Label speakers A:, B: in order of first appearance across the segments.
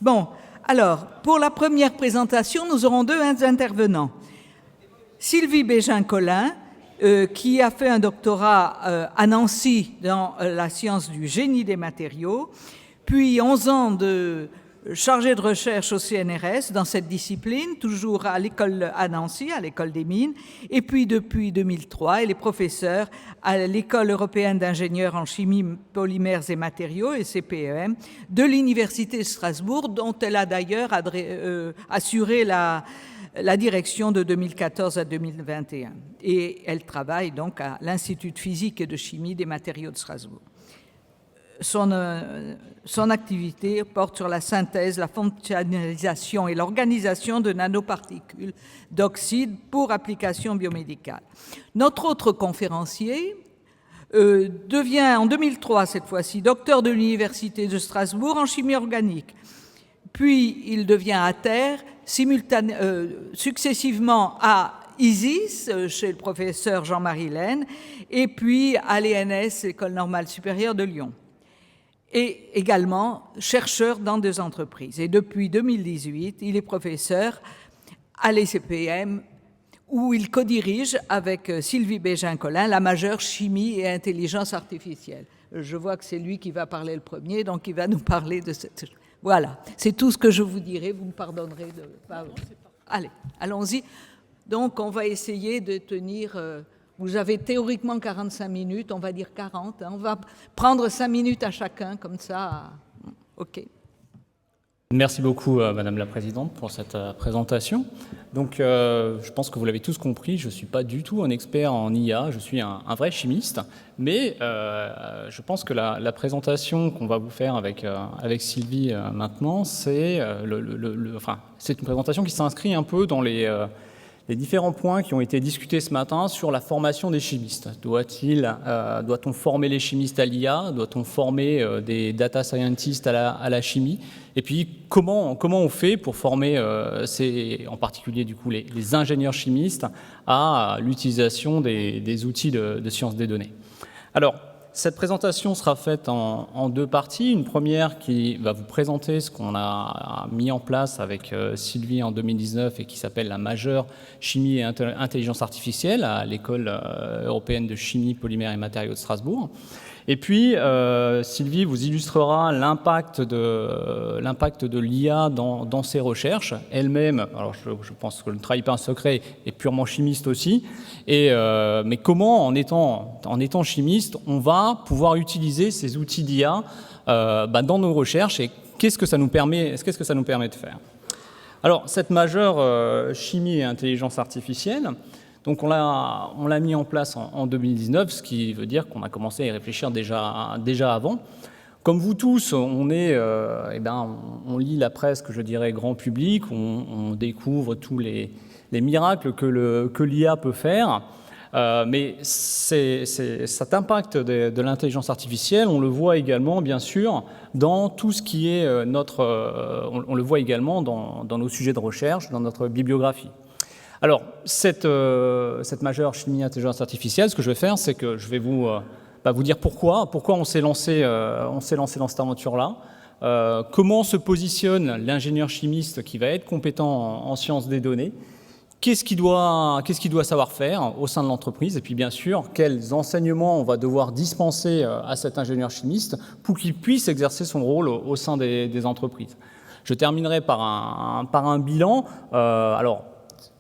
A: Bon, alors, pour la première présentation, nous aurons deux intervenants. Sylvie Bégin-Collin, qui a fait un doctorat à Nancy dans la science du génie des matériaux, puis 11 ans de chargée de recherche au CNRS dans cette discipline, toujours à l'école à Nancy, à l'école des mines, et puis depuis 2003, elle est professeure à l'école européenne d'ingénieurs en chimie, polymères et matériaux, et CPEM, de l'université de Strasbourg, dont elle a d'ailleurs assuré la direction de 2014 à 2021. Et elle travaille donc à l'Institut de physique et de chimie des matériaux de Strasbourg. Son activité porte sur la synthèse, la fonctionnalisation et l'organisation de nanoparticules d'oxyde pour application biomédicale. Notre autre conférencier devient en 2003, cette fois-ci, docteur de l'Université de Strasbourg en chimie organique. Puis il devient à terre successivement à ISIS, chez le professeur Jean-Marie Laine, et puis à l'ENS, l'École normale supérieure de Lyon. Et également chercheur dans deux entreprises. Et depuis 2018, il est professeur à l'ECPM, où il co-dirige avec Sylvie Bégin-Collin la majeure chimie et intelligence artificielle. Je vois que c'est lui qui va parler le premier, donc il va nous parler de cette... Voilà, c'est tout ce que je vous dirai, vous me pardonnerez de... Allez, allons-y. Donc on va essayer de tenir... Vous avez théoriquement 45 minutes, on va dire 40. On va prendre 5 minutes à chacun, comme ça. OK.
B: Merci beaucoup, Madame la Présidente, pour cette présentation. Donc, je pense que vous l'avez tous compris, je ne suis pas du tout un expert en IA, je suis un vrai chimiste. Mais je pense que la présentation qu'on va vous faire avec Sylvie maintenant, c'est c'est une présentation qui s'inscrit un peu dans les différents points qui ont été discutés ce matin sur la formation des chimistes. Doit-on former les chimistes à l'IA? Doit-on former des data scientists à la chimie? Et puis, comment on fait pour former, en particulier du coup, les ingénieurs chimistes à l'utilisation des outils de sciences des données? Alors, cette présentation sera faite en deux parties. Une première qui va vous présenter ce qu'on a mis en place avec Sylvie en 2019 et qui s'appelle la majeure chimie et intelligence artificielle à l'école européenne de chimie, polymères et matériaux de Strasbourg. Et puis, Sylvie vous illustrera l'impact de l'IA dans ses recherches. Elle-même, alors je pense que ne trahit pas un secret, est purement chimiste aussi. Mais comment, en étant chimiste, on va pouvoir utiliser ces outils d'IA dans nos recherches et qu'est-ce que ça nous permet de faire? Alors, cette majeure chimie et intelligence artificielle, donc on l'a mis en place en 2019, ce qui veut dire qu'on a commencé à y réfléchir déjà avant. Comme vous tous, on lit la presse, que je dirais grand public, on découvre tous les miracles que l'IA peut faire. Mais cet impact de l'intelligence artificielle, on le voit également, bien sûr, dans tout ce qui est on le voit également dans nos sujets de recherche, dans notre bibliographie. Alors, cette majeure chimie et intelligence artificielle, ce que je vais faire, c'est que je vais vous dire pourquoi on s'est lancé dans cette aventure-là, comment se positionne l'ingénieur chimiste qui va être compétent en sciences des données, qu'est-ce qu'il doit savoir faire au sein de l'entreprise, et puis bien sûr, quels enseignements on va devoir dispenser à cet ingénieur chimiste pour qu'il puisse exercer son rôle au sein des entreprises. Je terminerai par un bilan. Alors,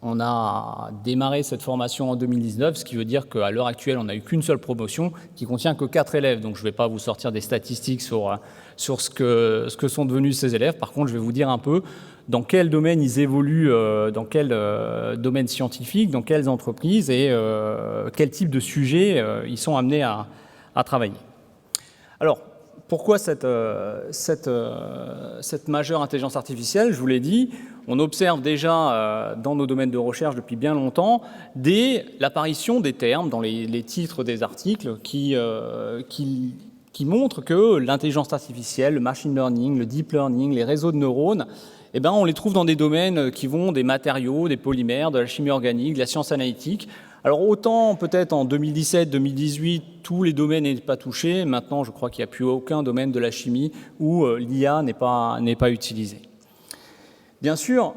B: on a démarré cette formation en 2019, ce qui veut dire qu'à l'heure actuelle, on n'a eu qu'une seule promotion qui contient que 4 élèves. Donc, je ne vais pas vous sortir des statistiques sur ce que sont devenus ces élèves. Par contre, je vais vous dire un peu dans quel domaine ils évoluent, dans quel domaine scientifique, dans quelles entreprises et quel type de sujet ils sont amenés à travailler. Alors, pourquoi cette majeure intelligence artificielle? Je vous l'ai dit, on observe déjà dans nos domaines de recherche depuis bien longtemps l'apparition des termes dans les titres des articles qui montrent que l'intelligence artificielle, le machine learning, le deep learning, les réseaux de neurones, on les trouve dans des domaines qui vont des matériaux, des polymères, de la chimie organique, de la science analytique. Alors autant peut-être en 2017-2018, tous les domaines n'étaient pas touchés. Maintenant, je crois qu'il n'y a plus aucun domaine de la chimie où l'IA n'est pas utilisée. Bien sûr,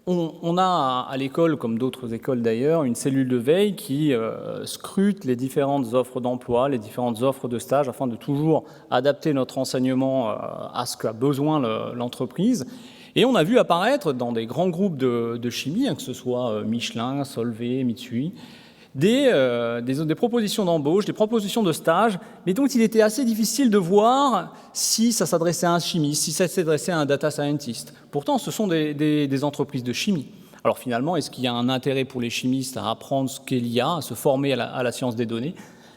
B: on a à l'école, comme d'autres écoles d'ailleurs, une cellule de veille qui scrute les différentes offres d'emploi, les différentes offres de stage, afin de toujours adapter notre enseignement à ce qu'a besoin l'entreprise. Et on a vu apparaître dans des grands groupes de chimie, que ce soit Michelin, Solvay, Mitsui, des propositions d'embauche, des propositions de stage, mais dont il était assez difficile de voir si ça s'adressait à un chimiste, si ça s'adressait à un data scientist. Pourtant, ce sont des entreprises de chimie. Alors finalement, est-ce qu'il y a un intérêt pour les chimistes à apprendre ce qu'est l'IA, à se former à la science des données?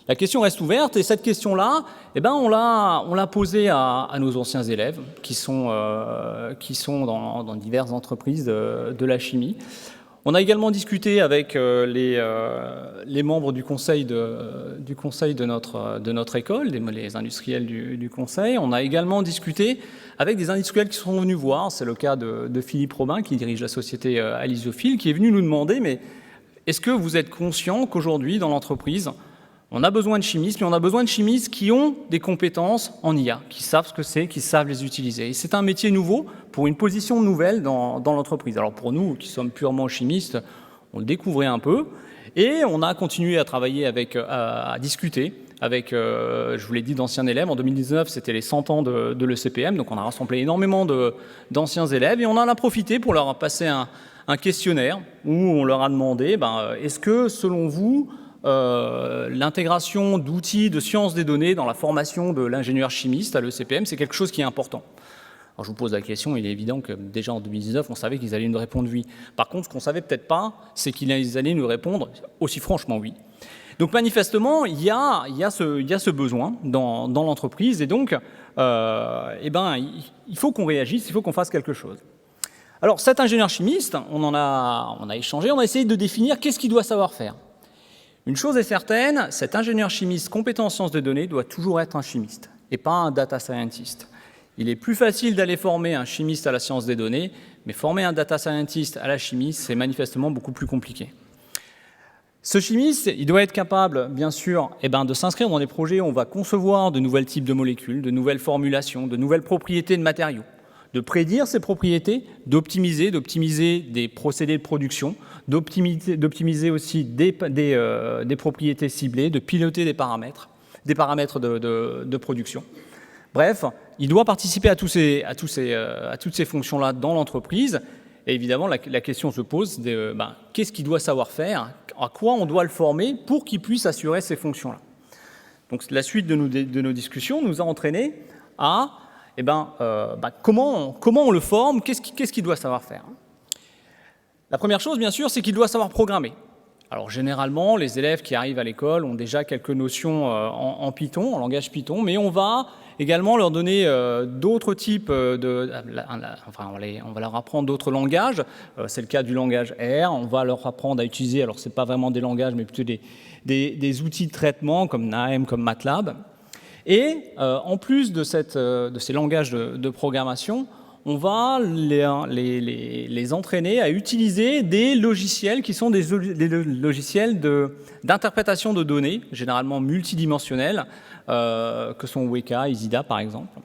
B: La question reste ouverte, et cette question-là, on l'a posée à nos anciens élèves qui sont dans diverses entreprises de la chimie. On a également discuté avec les membres du conseil de notre école, les industriels du conseil. On a également discuté avec des industriels qui sont venus voir. C'est le cas de Philippe Robin, qui dirige la société Alisophile, qui est venu nous demander, mais est-ce que vous êtes conscient qu'aujourd'hui, dans l'entreprise, on a besoin de chimistes, mais on a besoin de chimistes qui ont des compétences en IA, qui savent ce que c'est, qui savent les utiliser. Et c'est un métier nouveau pour une position nouvelle dans l'entreprise. Alors pour nous, qui sommes purement chimistes, on le découvrait un peu. Et on a continué à travailler à discuter avec, je vous l'ai dit, d'anciens élèves. En 2019, c'était les 100 ans de l'ECPM, donc on a rassemblé énormément d'anciens élèves. Et on en a profité pour leur passer un questionnaire où on leur a demandé, est-ce que, selon vous, l'intégration d'outils de sciences des données dans la formation de l'ingénieur chimiste à l'ECPM, c'est quelque chose qui est important. Alors je vous pose la question, il est évident que déjà en 2019, on savait qu'ils allaient nous répondre oui. Par contre, ce qu'on ne savait peut-être pas, c'est qu'ils allaient nous répondre aussi franchement oui. Donc manifestement, il y a ce besoin dans l'entreprise, et donc il faut qu'on réagisse, il faut qu'on fasse quelque chose. Alors cet ingénieur chimiste, on a échangé, on a essayé de définir qu'est-ce qu'il doit savoir faire. Une chose est certaine, cet ingénieur chimiste compétent en sciences de données doit toujours être un chimiste et pas un data scientist. Il est plus facile d'aller former un chimiste à la science des données, mais former un data scientist à la chimie, c'est manifestement beaucoup plus compliqué. Ce chimiste, il doit être capable, bien sûr, de s'inscrire dans des projets où on va concevoir de nouveaux types de molécules, de nouvelles formulations, de nouvelles propriétés de matériaux, de prédire ces propriétés, d'optimiser des procédés de production, d'optimiser aussi des propriétés ciblées, de piloter des paramètres de production. Bref, il doit participer à toutes ces fonctions-là dans l'entreprise. Et évidemment, la question se pose de qu'est-ce qu'il doit savoir faire, à quoi on doit le former pour qu'il puisse assurer ces fonctions-là. Donc la suite de nos discussions nous a entraînés à comment on le forme, qu'est-ce qu'il doit savoir faire. La première chose, bien sûr, c'est qu'il doit savoir programmer. Alors généralement, les élèves qui arrivent à l'école ont déjà quelques notions en Python, en langage Python, mais on va également leur donner d'autres types on va leur apprendre d'autres langages. C'est le cas du langage R. On va leur apprendre à utiliser, alors c'est pas vraiment des langages, mais plutôt des outils de traitement comme NAEM, comme MATLAB. Et en plus de ces langages de programmation, on va les entraîner à utiliser des logiciels qui sont des logiciels d'interprétation de données, généralement multidimensionnels, que sont Weka, Isida par exemple.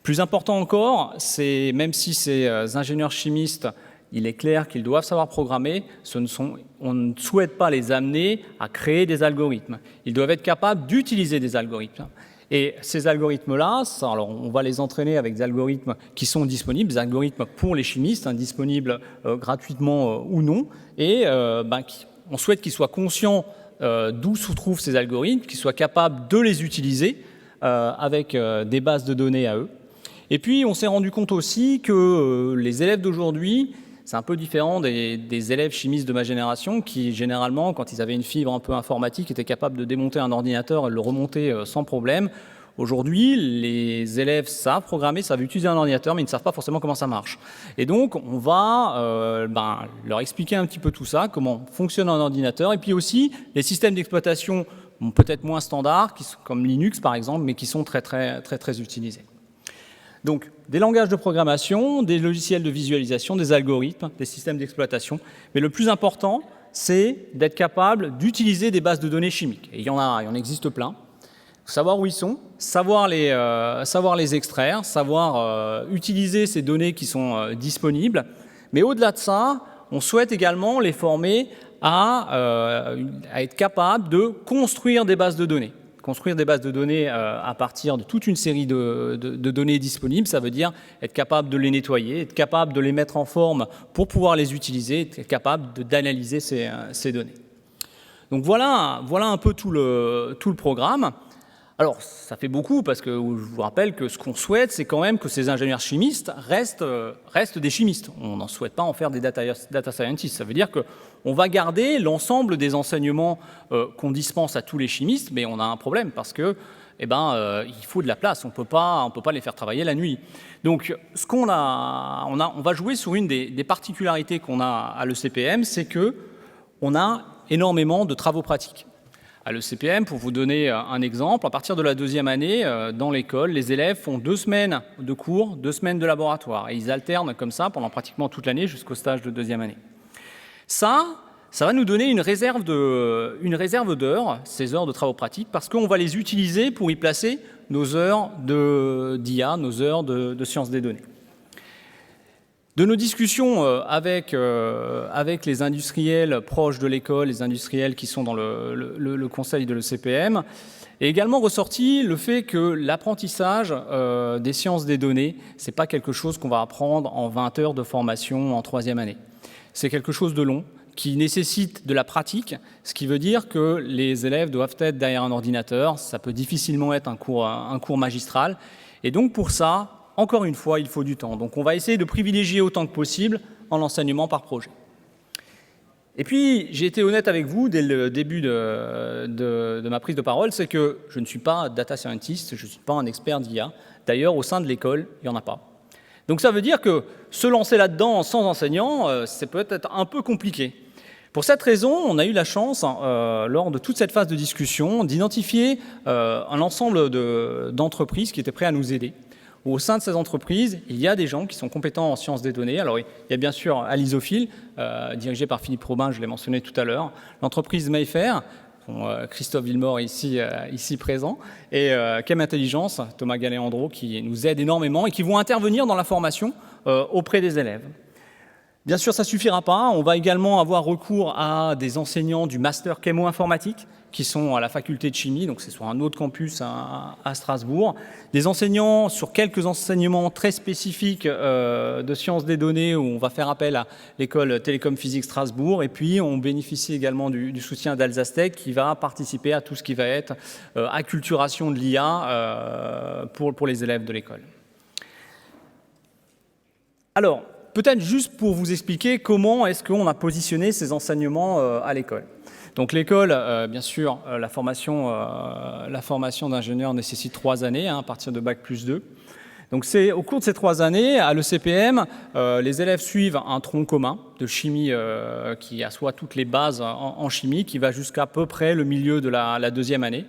B: Plus important encore, c'est même si ces ingénieurs chimistes, il est clair qu'ils doivent savoir programmer, on ne souhaite pas les amener à créer des algorithmes. Ils doivent être capables d'utiliser des algorithmes. Et ces algorithmes-là, alors on va les entraîner avec des algorithmes qui sont disponibles, des algorithmes pour les chimistes, disponibles gratuitement ou non. Et on souhaite qu'ils soient conscients d'où se trouvent ces algorithmes, qu'ils soient capables de les utiliser avec des bases de données à eux. Et puis on s'est rendu compte aussi que les élèves d'aujourd'hui, c'est un peu différent des élèves chimistes de ma génération qui, généralement, quand ils avaient une fibre un peu informatique, étaient capables de démonter un ordinateur et de le remonter sans problème. Aujourd'hui, les élèves savent programmer, savent utiliser un ordinateur, mais ils ne savent pas forcément comment ça marche. Et donc, on va leur expliquer un petit peu tout ça, comment fonctionne un ordinateur, et puis aussi les systèmes d'exploitation peut-être moins standards, comme Linux par exemple, mais qui sont très, très, très, très utilisés. Donc, des langages de programmation, des logiciels de visualisation, des algorithmes, des systèmes d'exploitation. Mais le plus important, c'est d'être capable d'utiliser des bases de données chimiques. Et il y en existe plein. Savoir où ils sont, savoir les extraire, savoir utiliser ces données qui sont disponibles. Mais au-delà de ça, on souhaite également les former à être capables de construire des bases de données. Construire des bases de données à partir de toute une série de données disponibles, ça veut dire être capable de les nettoyer, être capable de les mettre en forme pour pouvoir les utiliser, être capable d'analyser ces données. Donc voilà un peu tout le programme. Alors, ça fait beaucoup parce que je vous rappelle que ce qu'on souhaite, c'est quand même que ces ingénieurs chimistes restent des chimistes. On n'en souhaite pas en faire des data scientists. Ça veut dire qu'on va garder l'ensemble des enseignements qu'on dispense à tous les chimistes, mais on a un problème parce que, il faut de la place. On peut pas les faire travailler la nuit. Donc, on va jouer sur une des particularités qu'on a à l'ECPM, c'est que on a énormément de travaux pratiques. À l'ECPM, pour vous donner un exemple, à partir de la 2e année, dans l'école, les élèves font 2 semaines de cours, 2 semaines de laboratoire. Et ils alternent comme ça pendant pratiquement toute l'année jusqu'au stage de 2e année. Ça va nous donner une réserve d'heures, ces heures de travaux pratiques, parce qu'on va les utiliser pour y placer nos heures d'IA, nos heures de sciences des données. De nos discussions avec les industriels proches de l'école, les industriels qui sont dans le conseil de l'ECPM, est également ressorti le fait que l'apprentissage des sciences des données, ce n'est pas quelque chose qu'on va apprendre en 20 heures de formation en 3e année. C'est quelque chose de long, qui nécessite de la pratique, ce qui veut dire que les élèves doivent être derrière un ordinateur. Ça peut difficilement être un cours magistral. Et donc pour ça, encore une fois, il faut du temps. Donc on va essayer de privilégier autant que possible en l'enseignement par projet. Et puis, j'ai été honnête avec vous dès le début de ma prise de parole, c'est que je ne suis pas data scientist, je ne suis pas un expert d'IA. D'ailleurs, au sein de l'école, il n'y en a pas. Donc ça veut dire que se lancer là-dedans sans enseignant, c'est peut-être un peu compliqué. Pour cette raison, on a eu la chance, lors de toute cette phase de discussion, d'identifier un ensemble d'entreprises qui étaient prêtes à nous aider. Au sein de ces entreprises, il y a des gens qui sont compétents en sciences des données. Alors, il y a bien sûr Alisophile, dirigé par Philippe Robin, je l'ai mentionné tout à l'heure, l'entreprise Mayfair, Christophe Villemort ici présent, et Chem Intelligence, Thomas Galéandro, qui nous aident énormément et qui vont intervenir dans la formation auprès des élèves. Bien sûr, ça ne suffira pas. On va également avoir recours à des enseignants du master chémo-informatique qui sont à la faculté de chimie, donc c'est sur un autre campus à Strasbourg. Des enseignants sur quelques enseignements très spécifiques de sciences des données où on va faire appel à l'école Télécom Physique Strasbourg. Et puis, on bénéficie également du soutien d'Alsace Tech qui va participer à tout ce qui va être acculturation de l'IA pour les élèves de l'école. Alors, peut-être juste pour vous expliquer comment est-ce qu'on a positionné ces enseignements à l'école. Donc l'école, bien sûr, la formation d'ingénieur nécessite 3 années, à partir de Bac+2. Donc c'est au cours de ces 3 années, à l'ECPM, les élèves suivent un tronc commun de chimie qui assoit toutes les bases en chimie, qui va jusqu'à peu près le milieu de la 2e année.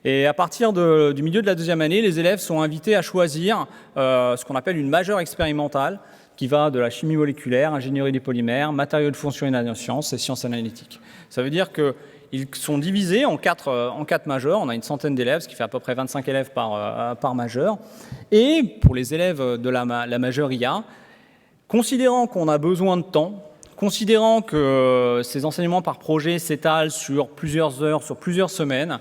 B: Et à partir du milieu de la 2e année, les élèves sont invités à choisir ce qu'on appelle une majeure expérimentale, qui va de la chimie moléculaire, ingénierie des polymères, matériaux de fonction et nanosciences et sciences analytiques. Ça veut dire qu'ils sont divisés en 4 majeurs. On a une centaine d'élèves, ce qui fait à peu près 25 élèves par majeur. Et pour les élèves de la majeure IA, considérant qu'on a besoin de temps, considérant que ces enseignements par projet s'étalent sur plusieurs heures, sur plusieurs semaines,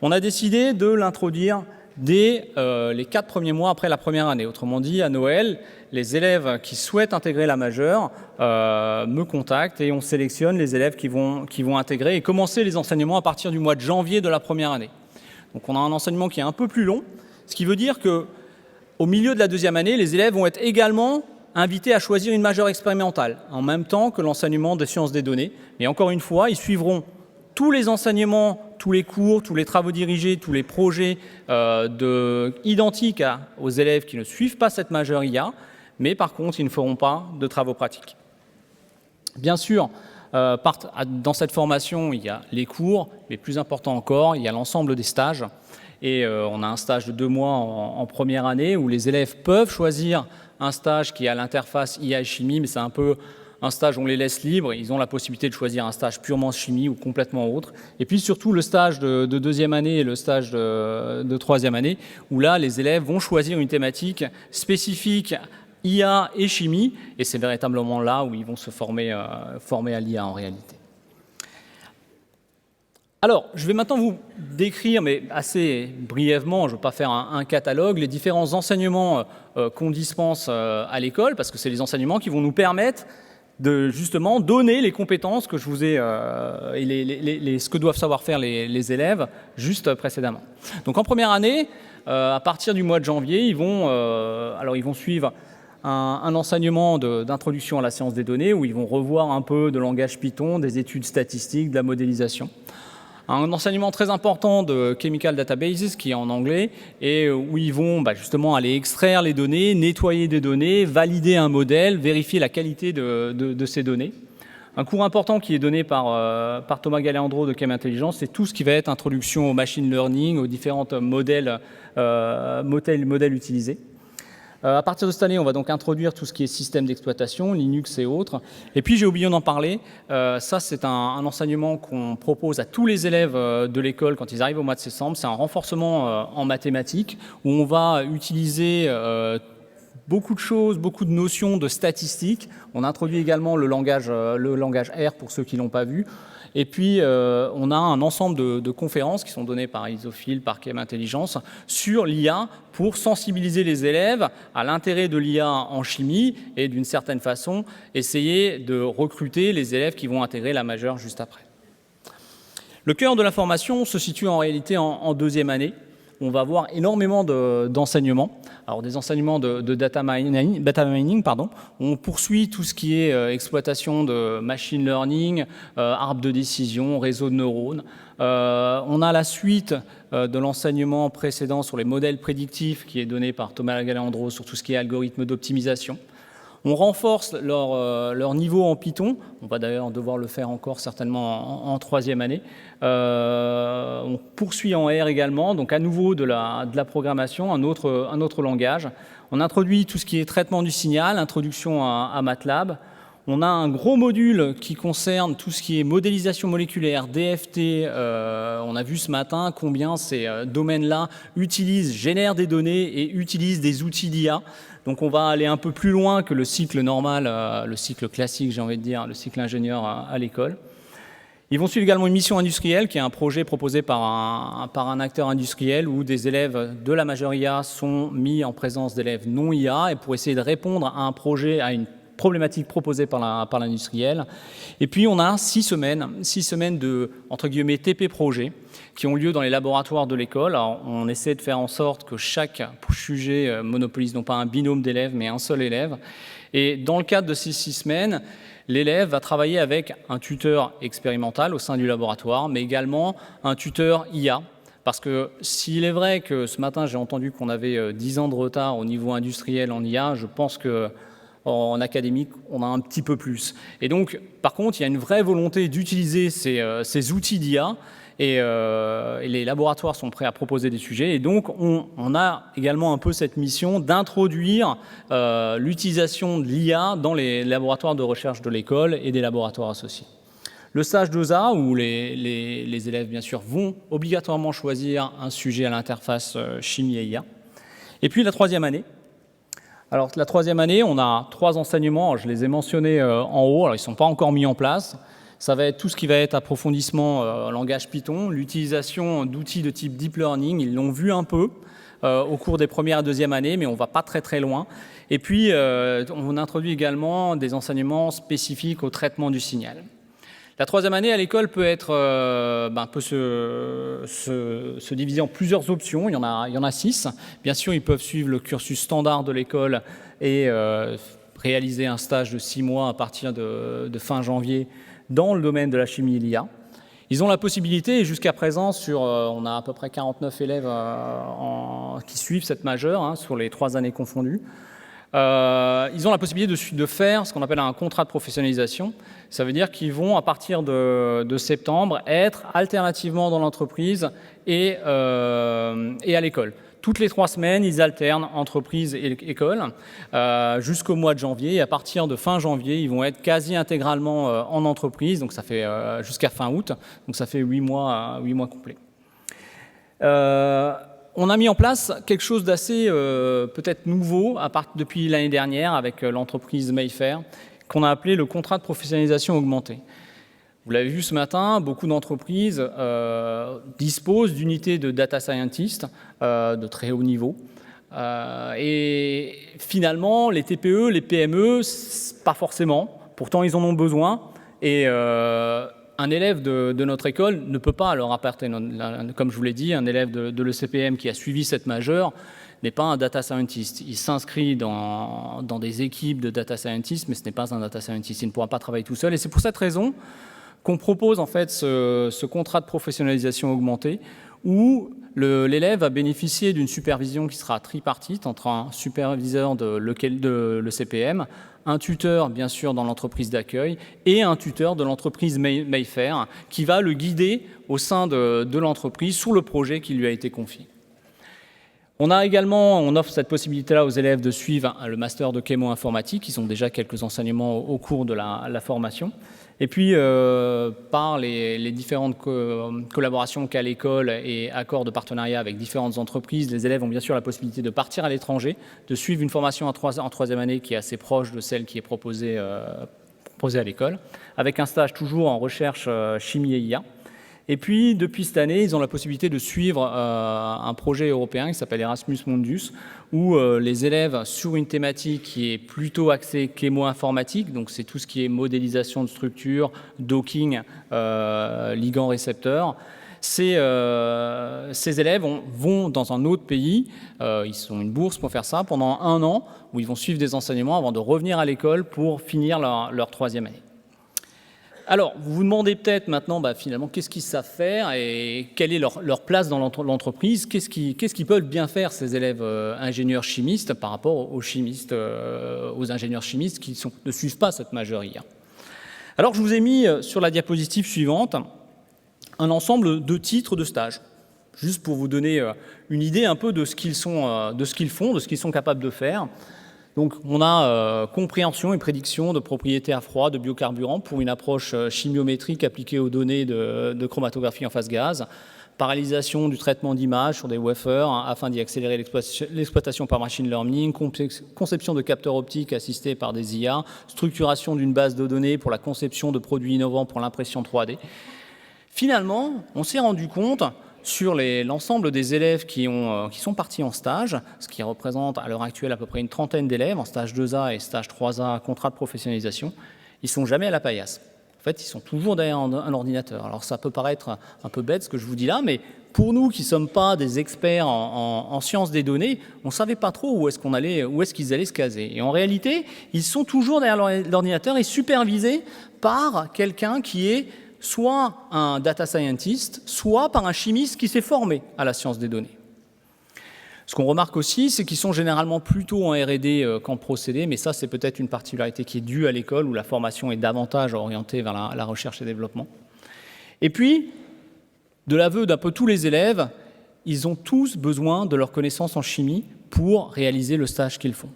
B: on a décidé de l'introduire dès les 4 premiers mois après la première année. Autrement dit, à Noël, les élèves qui souhaitent intégrer la majeure me contactent et on sélectionne les élèves qui vont intégrer et commencer les enseignements à partir du mois de janvier de la première année. Donc on a un enseignement qui est un peu plus long, ce qui veut dire qu'au milieu de la 2e année, les élèves vont être également invités à choisir une majeure expérimentale, en même temps que l'enseignement des sciences des données. Mais encore une fois, ils suivront tous les enseignements, tous les cours, tous les travaux dirigés, tous les projets identiques aux élèves qui ne suivent pas cette majeure IA, mais par contre, ils ne feront pas de travaux pratiques. Bien sûr, dans cette formation, il y a les cours, mais plus important encore, il y a l'ensemble des stages. Et on a un stage de 2 mois en première année où les élèves peuvent choisir un stage qui est à l'interface IA et chimie, mais c'est un peu un stage, on les laisse libres. Ils ont la possibilité de choisir un stage purement chimie ou complètement autre. Et puis surtout le stage de deuxième année et le stage de troisième année, où là, les élèves vont choisir une thématique spécifique IA et chimie. Et c'est véritablement là où ils vont se former à l'IA en réalité. Alors, je vais maintenant vous décrire, mais assez brièvement, je ne veux pas faire un catalogue, les différents enseignements qu'on dispense à l'école, parce que c'est les enseignements qui vont nous permettre de justement donner les compétences que je vous ai, et ce que doivent savoir faire les élèves juste précédemment. Donc en première année, à partir du mois de janvier, ils vont suivre un enseignement d'introduction à la science des données, où ils vont revoir un peu de langage Python, des études statistiques, de la modélisation. Un enseignement très important de Chemical Databases, qui est en anglais, et où ils vont justement aller extraire les données, nettoyer des données, valider un modèle, vérifier la qualité de ces données. Un cours important qui est donné par Thomas Galéandro de Chem Intelligence, c'est tout ce qui va être introduction au machine learning, aux différents modèles utilisés. À partir de cette année, on va donc introduire tout ce qui est système d'exploitation, Linux et autres. Et puis, j'ai oublié d'en parler, ça c'est un enseignement qu'on propose à tous les élèves de l'école quand ils arrivent au mois de décembre. C'est un renforcement en mathématiques où on va utiliser beaucoup de choses, beaucoup de notions de statistiques. On introduit également le langage R pour ceux qui ne l'ont pas vu. Et puis, on a un ensemble de conférences qui sont données par Isophile, par Chem Intelligence, sur l'IA pour sensibiliser les élèves à l'intérêt de l'IA en chimie et d'une certaine façon, essayer de recruter les élèves qui vont intégrer la majeure juste après. Le cœur de la formation se situe en réalité en deuxième année. On va avoir énormément d'enseignements. Alors des enseignements de data mining, on poursuit tout ce qui est exploitation de machine learning, arbre de décision, réseau de neurones. On a la suite de l'enseignement précédent sur les modèles prédictifs qui est donné par Thomas Galéandro sur tout ce qui est algorithme d'optimisation. On renforce leur niveau en Python. On va d'ailleurs devoir le faire encore certainement en troisième année. On poursuit en R également, donc à nouveau de la programmation, un autre langage. On introduit tout ce qui est traitement du signal, introduction à MATLAB. On a un gros module qui concerne tout ce qui est modélisation moléculaire, DFT. On a vu ce matin combien ces domaines-là génèrent des données et utilisent des outils d'IA. Donc on va aller un peu plus loin que le cycle normal, le cycle classique, j'ai envie de dire, le cycle ingénieur à l'école. Ils vont suivre également une mission industrielle, qui est un projet proposé par un acteur industriel où des élèves de la majeure IA sont mis en présence d'élèves non IA et pour essayer de répondre à un projet, à une problématique proposée par l'industriel. Et puis on a 6 semaines de, entre guillemets, TP projet qui ont lieu dans les laboratoires de l'école. Alors, on essaie de faire en sorte que chaque sujet monopolise non pas un binôme d'élèves, mais un seul élève. Et dans le cadre de ces 6 semaines, l'élève va travailler avec un tuteur expérimental au sein du laboratoire, mais également un tuteur IA. Parce que s'il est vrai que ce matin, j'ai entendu qu'on avait 10 ans de retard au niveau industriel en IA, je pense qu'en académique, on a un petit peu plus. Et donc, par contre, il y a une vraie volonté d'utiliser ces outils d'IA et les laboratoires sont prêts à proposer des sujets. Et donc, on a également un peu cette mission d'introduire l'utilisation de l'IA dans les laboratoires de recherche de l'école et des laboratoires associés. Le stage 2A, où les élèves, bien sûr, vont obligatoirement choisir un sujet à l'interface chimie et IA. Et puis, la troisième année. Alors, la troisième année, on a 3 enseignements. Je les ai mentionnés en haut. Alors, ils ne sont pas encore mis en place. Ça va être tout ce qui va être approfondissement en langage Python, l'utilisation d'outils de type deep learning. Ils l'ont vu un peu au cours des premières et deuxième années, mais on ne va pas très loin. Et puis, on introduit également des enseignements spécifiques au traitement du signal. La troisième année à l'école peut se diviser en plusieurs options. Il y en a 6. Bien sûr, ils peuvent suivre le cursus standard de l'école et réaliser un stage de 6 mois à partir de fin janvier dans le domaine de la chimie et l'IA. Ils ont la possibilité, et jusqu'à présent, on a à peu près 49 élèves qui suivent cette majeure, sur les 3 années confondues. Ils ont la possibilité de faire ce qu'on appelle un contrat de professionnalisation. Ça veut dire qu'ils vont, à partir de septembre, être alternativement dans l'entreprise et à l'école. toutes les 3 semaines, ils alternent entreprise et école jusqu'au mois de janvier. Et à partir de fin janvier, ils vont être quasi intégralement en entreprise. Donc ça fait jusqu'à fin août. Donc ça fait 8 mois complets. On a mis en place quelque chose d'assez peut-être nouveau depuis l'année dernière avec l'entreprise Mayfair, qu'on a appelé le contrat de professionnalisation augmentée. Vous l'avez vu ce matin, beaucoup d'entreprises disposent d'unités de data scientists de très haut niveau. Et finalement, les TPE, les PME, pas forcément. Pourtant, ils en ont besoin. Et un élève de notre école ne peut pas leur apporter, comme je vous l'ai dit, un élève de l'ECPM qui a suivi cette majeure n'est pas un data scientist. Il s'inscrit dans des équipes de data scientists, mais ce n'est pas un data scientist. Il ne pourra pas travailler tout seul. Et c'est pour cette raison qu'on propose en fait ce contrat de professionnalisation augmentée où l'élève va bénéficier d'une supervision qui sera tripartite entre un superviseur de l'ECPM, un tuteur bien sûr dans l'entreprise d'accueil et un tuteur de l'entreprise Mayfair qui va le guider au sein de l'entreprise sur le projet qui lui a été confié. On offre cette possibilité-là aux élèves de suivre le master de chémo-informatique. Ils ont déjà quelques enseignements au cours de la formation. Et puis, par les différentes collaborations qu'a l'école et accords de partenariat avec différentes entreprises, les élèves ont bien sûr la possibilité de partir à l'étranger, de suivre une formation en 3e année qui est assez proche de celle qui est proposée à l'école, avec un stage toujours en recherche chimie et IA. Et puis, depuis cette année, ils ont la possibilité de suivre un projet européen qui s'appelle Erasmus Mundus, où les élèves, sur une thématique qui est plutôt axée chémo-informatique, donc c'est tout ce qui est modélisation de structure, docking, ligand-récepteur, ces élèves vont dans un autre pays, ils ont une bourse pour faire ça pendant 1 an, où ils vont suivre des enseignements avant de revenir à l'école pour finir leur 3e année. Alors, vous vous demandez peut-être maintenant, finalement, qu'est-ce qu'ils savent faire et quelle est leur place dans l'entreprise, qu'est-ce qu'ils peuvent bien faire, ces élèves ingénieurs chimistes, par rapport aux ingénieurs chimistes qui ne suivent pas cette majeure IA. Alors, je vous ai mis sur la diapositive suivante un ensemble de titres de stage, juste pour vous donner une idée un peu de ce qu'ils font, de ce qu'ils sont capables de faire. Donc, on a compréhension et prédiction de propriétés à froid de biocarburants pour une approche chimiométrique appliquée aux données de chromatographie en phase gaz, parallélisation du traitement d'images sur des wafers afin d'y accélérer l'exploitation par machine learning, conception de capteurs optiques assistés par des IA, structuration d'une base de données pour la conception de produits innovants pour l'impression 3D. Finalement, on s'est rendu compte sur l'ensemble des élèves qui sont partis en stage, ce qui représente à l'heure actuelle à peu près une 30aine d'élèves en stage 2A et stage 3A, contrat de professionnalisation, ils ne sont jamais à la paillasse. En fait, ils sont toujours derrière un ordinateur. Alors ça peut paraître un peu bête ce que je vous dis là, mais pour nous qui ne sommes pas des experts en sciences des données, on ne savait pas trop où est-ce qu'ils allaient se caser. Et en réalité, ils sont toujours derrière l'ordinateur et supervisés par quelqu'un qui est soit un data scientist, soit par un chimiste qui s'est formé à la science des données. Ce qu'on remarque aussi, c'est qu'ils sont généralement plutôt en R&D qu'en procédé, mais ça, c'est peut-être une particularité qui est due à l'école, où la formation est davantage orientée vers la recherche et développement. Et puis, de l'aveu d'un peu tous les élèves, ils ont tous besoin de leurs connaissances en chimie pour réaliser le stage qu'ils font.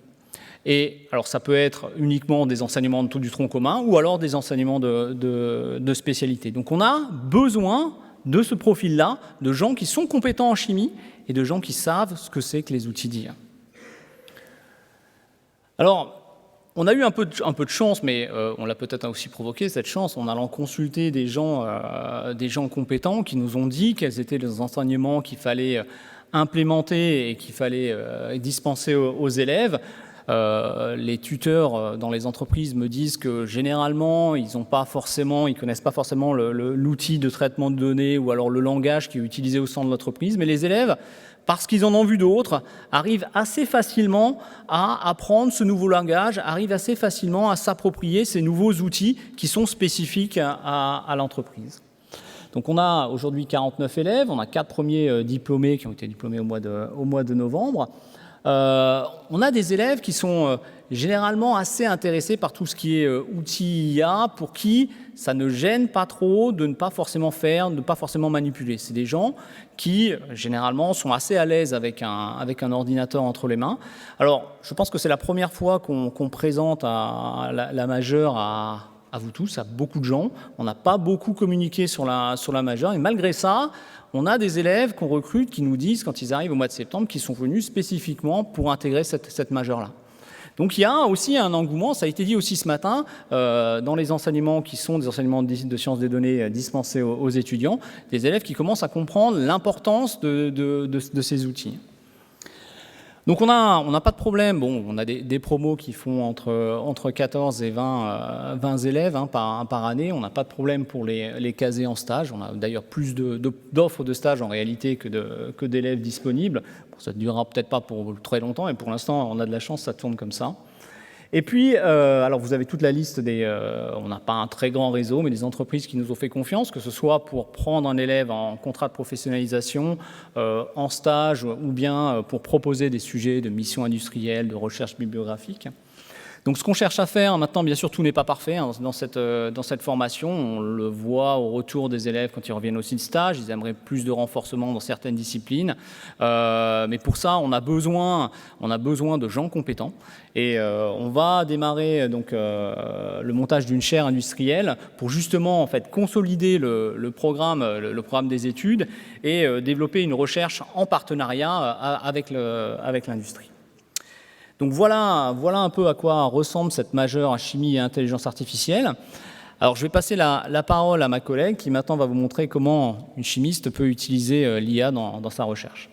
B: Et alors ça peut être uniquement des enseignements du tronc commun ou alors des enseignements de spécialité. Donc on a besoin de ce profil-là, de gens qui sont compétents en chimie et de gens qui savent ce que c'est que les outils d'IA. Alors, on a eu un peu de chance, mais on l'a peut-être aussi provoqué, cette chance, en allant consulter des gens compétents qui nous ont dit quels étaient les enseignements qu'il fallait implémenter et qu'il fallait dispenser aux élèves. Les tuteurs dans les entreprises me disent que généralement, ils connaissent pas forcément l'outil de traitement de données ou alors le langage qui est utilisé au sein de l'entreprise, mais les élèves, parce qu'ils en ont vu d'autres, arrivent assez facilement à apprendre ce nouveau langage, arrivent assez facilement à s'approprier ces nouveaux outils qui sont spécifiques à l'entreprise. Donc on a aujourd'hui 49 élèves, on a 4 premiers diplômés qui ont été diplômés au mois de novembre. On a des élèves qui sont généralement assez intéressés par tout ce qui est outils IA, pour qui ça ne gêne pas trop de ne pas forcément faire, de ne pas forcément manipuler. C'est des gens qui, généralement, sont assez à l'aise avec un ordinateur entre les mains. Alors, je pense que c'est la première fois qu'on présente la majeure à vous tous, à beaucoup de gens. On n'a pas beaucoup communiqué sur la majeure, et malgré ça, on a des élèves qu'on recrute qui nous disent, quand ils arrivent au mois de septembre, qu'ils sont venus spécifiquement pour intégrer cette majeure-là. Donc il y a aussi un engouement, ça a été dit aussi ce matin, dans les enseignements qui sont des enseignements de sciences des données dispensés aux étudiants, des élèves qui commencent à comprendre l'importance de ces outils. Donc on n'a pas de problème, bon, on a des promos qui font entre 14 et 20 élèves par année, on n'a pas de problème pour les caser en stage, on a d'ailleurs plus d'offres de stage en réalité que d'élèves disponibles. Bon, ça ne durera peut-être pas pour très longtemps, et pour l'instant on a de la chance, ça tourne comme ça. Et puis, alors vous avez toute la liste on n'a pas un très grand réseau, mais des entreprises qui nous ont fait confiance, que ce soit pour prendre un élève en contrat de professionnalisation, en stage, ou bien pour proposer des sujets de mission industrielle, de recherche bibliographique. Donc ce qu'on cherche à faire, maintenant bien sûr tout n'est pas parfait dans cette formation, on le voit au retour des élèves quand ils reviennent aussi de stage, ils aimeraient plus de renforcement dans certaines disciplines, mais pour ça on a besoin de gens compétents, et on va démarrer donc le montage d'une chaire industrielle pour justement en fait consolider le programme des études et développer une recherche en partenariat avec l'industrie. Donc voilà un peu à quoi ressemble cette majeure en chimie et intelligence artificielle. Alors je vais passer la parole à ma collègue qui maintenant va vous montrer comment une chimiste peut utiliser l'IA dans sa recherche.